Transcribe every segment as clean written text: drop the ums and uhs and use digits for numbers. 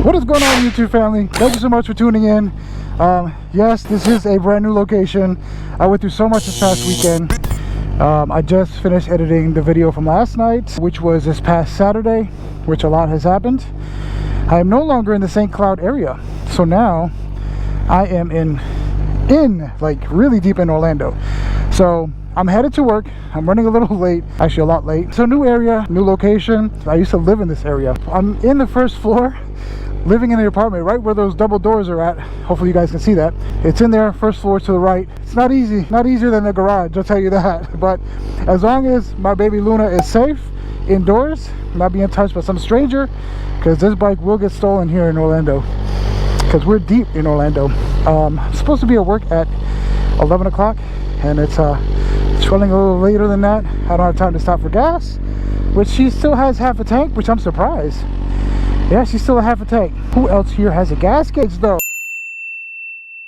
What is going on, YouTube family? Thank you so much for tuning in. Yes, this is a brand new location. I went through so much this past weekend. I just finished editing the video from last night, which was this past Saturday, which a lot has happened. I am no longer in the St. Cloud area, so now I am in like really deep in Orlando. So I'm headed to work. I'm running a little late, actually a lot late. So new area, new location. I used to live in this area. I'm in the first floor, living in the apartment right where those double doors are at. Hopefully you guys can see that. It's in there, first floor to the right. It's not easy, not easier than the garage, I'll tell you that. But as long as my baby Luna is safe indoors, not being touched by some stranger, because this bike will get stolen here in Orlando, because we're deep in Orlando. I'm supposed to be at work at 11 o'clock, and it's running a little later than that. I don't have time to stop for gas, which she still has half a tank, which I'm surprised. Yeah, she's still a half a tank. Who else here has a gas gauge though?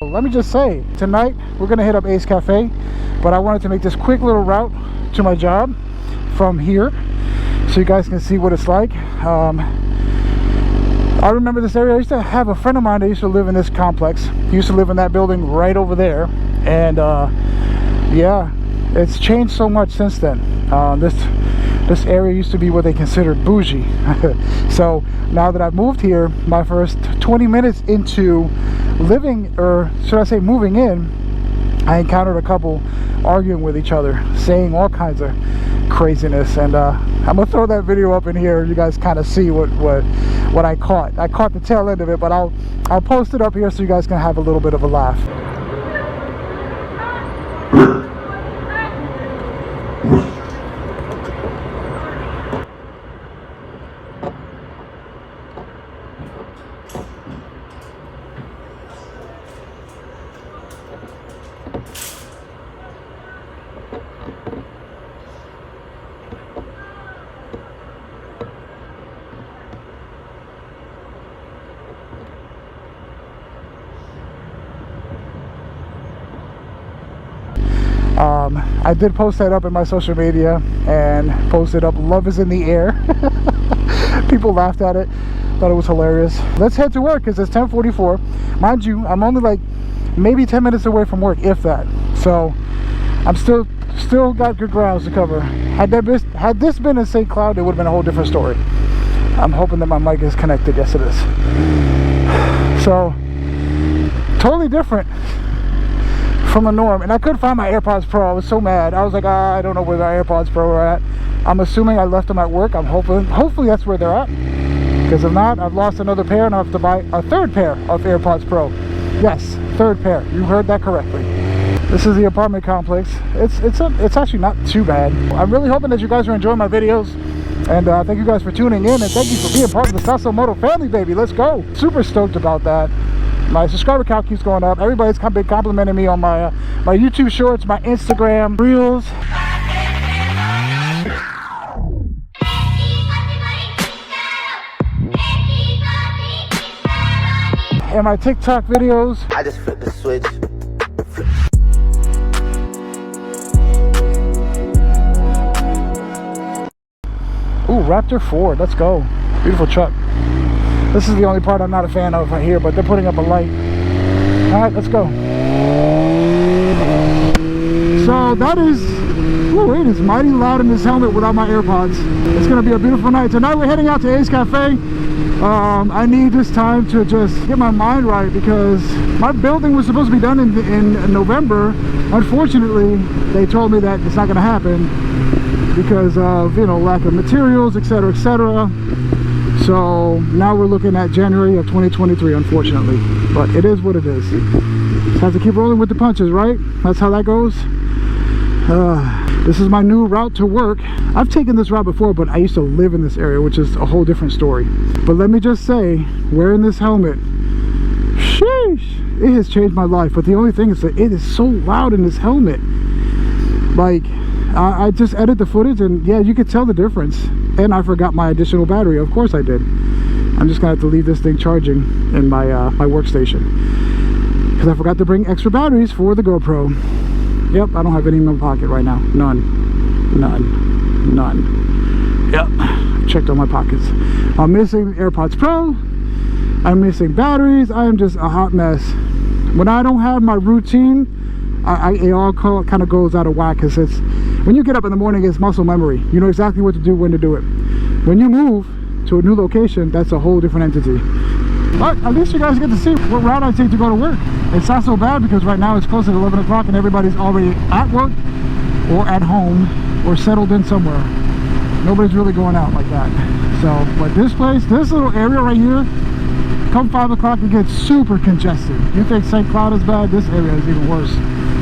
Let me just say, tonight we're gonna hit up Ace Cafe, but I wanted to make this quick little route to my job from here so you guys can see what it's like. I remember this area. I used to have a friend of mine that used to live in this complex. He used to live in that building right over there, and yeah, it's changed so much since then. This area used to be what they considered bougie. So now that I've moved here, my first 20 minutes into living, or should I say moving in, I encountered a couple arguing with each other, saying all kinds of craziness. And I'm gonna throw that video up in here. You guys kind of see what I caught. I caught the tail end of it, but I'll post it up here so you guys can have a little bit of a laugh. I did post that up in my social media and posted up "Love is in the air." People laughed at it, thought it was hilarious. Let's head to work because it's 10:44. Mind you, I'm only like maybe 10 minutes away from work, if that. So I'm still got good grounds to cover. Had this been in St. Cloud, it would have been a whole different story. I'm hoping that my mic is connected. Yes, it is. So totally different from the norm. And I couldn't find my AirPods Pro. I was so mad. I was like, I don't know where the AirPods Pro are at. I'm assuming I left them at work. I'm hopefully that's where they're at, because if not, I've lost another pair and I have to buy a third pair of AirPods Pro. Yes, third pair. You heard that correctly. This is the apartment complex. It's actually not too bad. I'm really hoping that you guys are enjoying my videos, and thank you guys for tuning in, and thank you for being part of the Sasso Moto family, baby. Let's go. Super stoked about that. My subscriber count keeps going up. Everybody's been complimenting me on my my YouTube shorts, my Instagram reels, and my TikTok videos. I just flipped the switch. Ooh, Raptor 4. Let's go. Beautiful truck. This is the only part I'm not a fan of right here, but they're putting up a light. All right, let's go. So that is, ooh, it is mighty loud in this helmet without my AirPods. It's gonna be a beautiful night. Tonight we're heading out to Ace Cafe. I need this time to just get my mind right, because my building was supposed to be done in November. Unfortunately, they told me that it's not gonna happen because of, you know, lack of materials, etc., etc. So now we're looking at January of 2023, unfortunately, but it is what it is. Just have to keep rolling with the punches, right? That's how that goes. This is my new route to work. I've taken this route before, but I used to live in this area, which is a whole different story. But let me just say, wearing this helmet, sheesh, it has changed my life. But the only thing is that it is so loud in this helmet. Like, I just edited the footage, and yeah, you could tell the difference. And I forgot my additional battery. Of course I did. I'm just gonna have to leave this thing charging in my my workstation, because I forgot to bring extra batteries for the GoPro. Yep, I don't have any in my pocket right now. None. Yep, checked all my pockets. I'm missing AirPods Pro. I'm missing batteries. I am just a hot mess. When I don't have my routine, it all kind of goes out of whack, because it's, when you get up in the morning, it's muscle memory. You know exactly what to do, when to do it. When you move to a new location, that's a whole different entity. But at least you guys get to see what route I take to go to work. It's not so bad, because right now it's close to 11 o'clock and everybody's already at work or at home or settled in somewhere. Nobody's really going out like that. So, but this place, this little area right here, come 5 o'clock, it gets super congested. You think St. Cloud is bad? This area is even worse,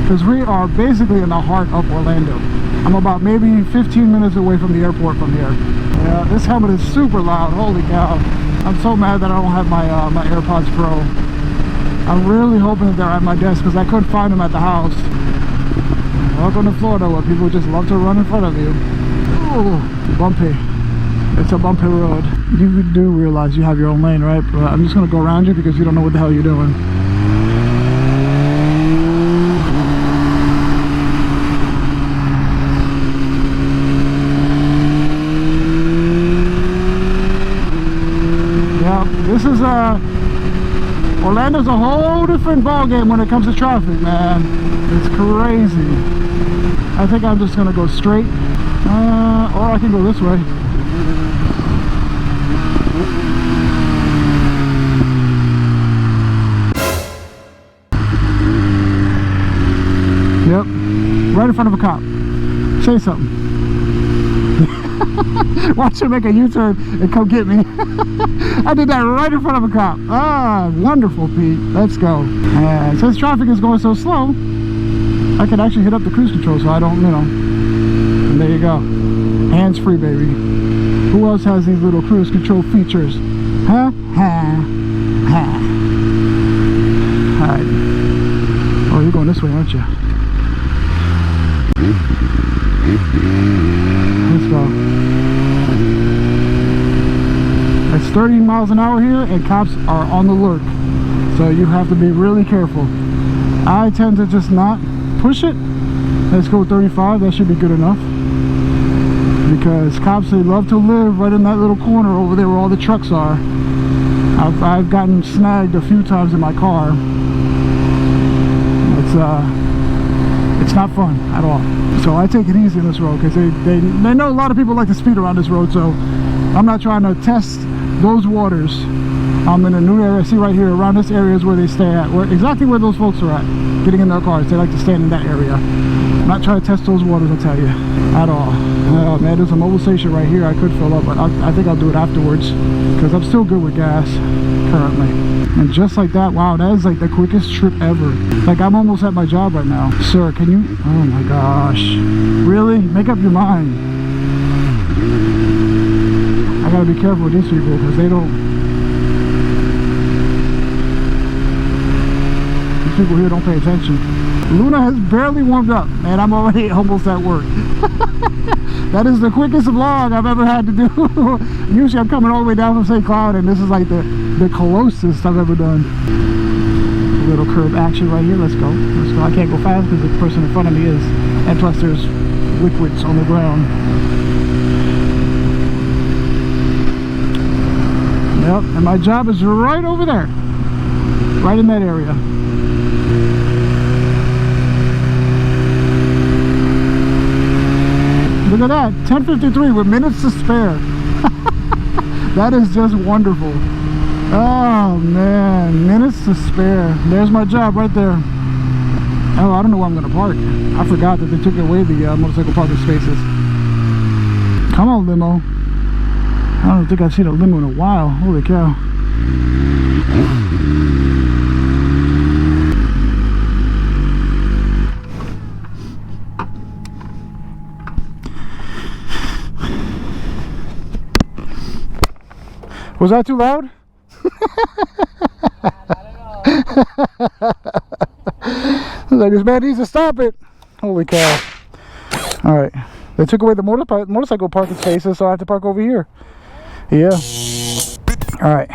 because we are basically in the heart of Orlando. I'm about maybe 15 minutes away from the airport from here. Yeah, this helmet is super loud. Holy cow. I'm so mad that I don't have my my AirPods Pro. I'm really hoping that they're at my desk, because I couldn't find them at the house. Welcome to Florida, where people just love to run in front of you. Ooh, bumpy. It's a bumpy road. You do realize you have your own lane, right? But I'm just going to go around you, because you don't know what the hell you're doing. This is Orlando's a whole different ball game when it comes to traffic, man. It's crazy. I think I'm just gonna go straight, or I can go this way. Yep, right in front of a cop. Say something. Watch him make a U-turn and come get me. I did that right in front of a cop. Ah, wonderful, Pete. Let's go. And since traffic is going so slow, I can actually hit up the cruise control, so I don't, you know. And there you go. Hands free, baby. Who else has these little cruise control features? Huh? Ha. Ha. Alright. Oh, you're going this way, aren't you? Let's go. It's 30 miles an hour here, and cops are on the lurk, so you have to be really careful. I tend to just not push it. Let's go 35. That should be good enough, because cops, they love to live right in that little corner over there where all the trucks are. I've gotten snagged a few times in my car. It's not fun at all. So I take it easy on this road, because they know a lot of people like to speed around this road, so I'm not trying to test those waters. I'm in a new area. See right here, around this area is where they stay at, exactly where those folks are at, getting in their cars. They like to stand in that area. I'm not trying to test those waters, I'll tell you, at all. Oh man, there's a mobile station right here I could fill up, but I think I'll do it afterwards, because I'm still good with gas currently. And just like that, wow, that is like the quickest trip ever. Like, I'm almost at my job right now. Sir, can you, oh my gosh, really? Make up your mind. I gotta be careful with these people, because these people here don't pay attention. Luna has barely warmed up, and I'm already almost at work. That is the quickest vlog I've ever had to do. Usually I'm coming all the way down from St. Cloud, and this is like the closest I've ever done. A little curb action right here. Let's go. Let's go. I can't go fast because the person in front of me is, and plus there's liquids on the ground. Yep, and my job is right over there, right in that area. Look at that, 10:53 with minutes to spare. That is just wonderful. Oh man, minutes to spare. There's my job right there. Oh, I don't know where I'm gonna park. I forgot that they took away the motorcycle parking spaces. Come on, limo. I don't think I've seen a limo in a while. Holy cow. Was that too loud? Like, this man needs to stop it. Holy cow. Alright. They took away the motorcycle parking spaces, so I have to park over here. Yeah. Alright.